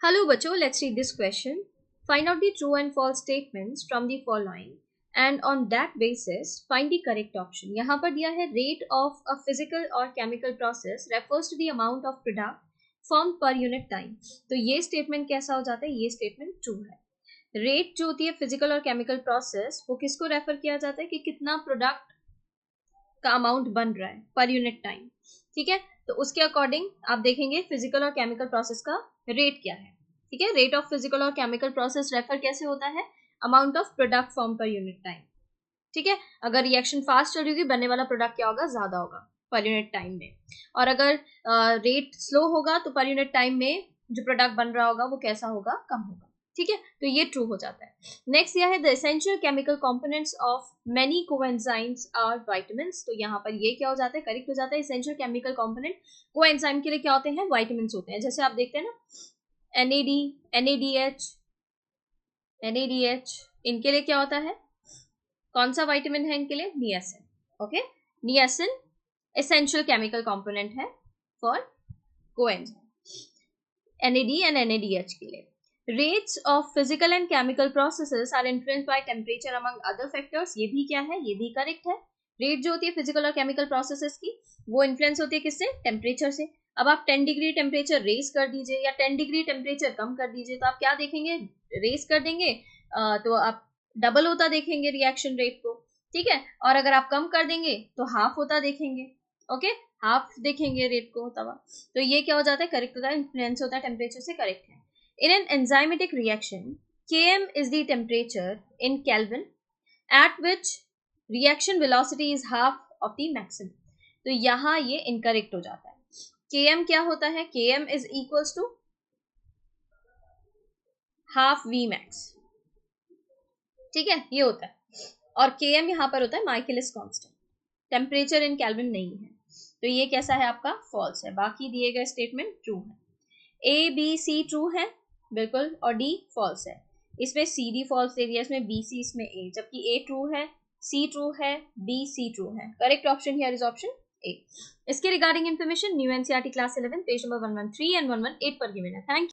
Hello बच्चों, let's read this question. Find out the true and false statements from the following and on that basis find the correct option. यहाँ पर दिया है rate of a physical or chemical process refers to the amount of product formed per unit time. तो ये statement कैसा हो जाता है? ये statement true है. Rate जो होती है physical और chemical process वो किसको refer किया जाता है कि कितना product का अमाउंट बन रहा है पर यूनिट टाइम. ठीक है, तो उसके अकॉर्डिंग आप देखेंगे फिजिकल और केमिकल प्रोसेस का रेट क्या है. ठीक है, रेट ऑफ फिजिकल और केमिकल प्रोसेस रेफर कैसे होता है? Amount of product form per unit time. ठीक है, अगर रिएक्शन फास्ट चल रही होगी बनने वाला प्रोडक्ट क्या होगा? ज्यादा होगा पर यूनिट टाइम में. और अगर रेट स्लो होगा तो पर यूनिट टाइम में जो प्रोडक्ट बन रहा होगा वो कैसा होगा? कम होगा. ठीक है, तो ये ट्रू हो जाता है. नेक्स्ट यह है the essential chemical components of many coenzymes are vitamins. तो यहाँ पर ये क्या हो जाता है? करेक्ट हो जाता है. एसेंशियल केमिकल कंपोनेंट कोएंजाइम के लिए क्या होते हैं? विटामिन्स होते हैं. जैसे आप देखते हैं ना NAD, NADH, NADH, इनके लिए क्या होता है? कौन सा विटामिन है इनके लिए? Niacin. Okay, niacin essential chemical component है for coenzyme. NAD and NADH के लिए. Rates of physical and chemical processes are influenced by temperature among other factors. ये भी क्या है? ये भी करेक्ट है. रेट जो होती है फिजिकल और केमिकल प्रोसेसेस की वो इन्फ्लुएंस होती है किससे? टेम्परेचर से. अब आप 10 डिग्री टेम्परेचर रेस कर दीजिए या 10 डिग्री टेम्परेचर कम कर दीजिए तो आप क्या देखेंगे? रेस कर देंगे तो आप डबल होता देखेंगे रिएक्शन रेट को. ठीक है, और अगर आप कम कर देंगे तो हाफ होता देखेंगे. ओके, हाफ देखेंगे रेट को होता हुआ. तो ये क्या हो जाता है? करेक्ट होता है. इन्फ्लुएंस होता है टेम्परेचर से. करेक्ट है. In an enzymatic reaction, Km is the temperature in Kelvin at which reaction velocity is half of the maximum. तो यहाँ ये incorrect हो जाता है. Km क्या होता है? Km is equals to half Vmax. ठीक है, ये होता है. और Km यहाँ पर होता है Michaelis constant. Temperature in kelvin नहीं है. तो ये कैसा है आपका? फॉल्स है. बाकी दिए गए स्टेटमेंट ट्रू है. A, B, C ट्रू है बिल्कुल और D फॉल्स है. इसमें C, D फॉल्स दे दिया, इसमें B, C, इसमें A, जबकि A ट्रू है, C ट्रू है, D, C ट्रू है. Correct option here is option A. इसके regarding information new NCERT class 11 page number 113 and 118 पर गिवन है. Thank you.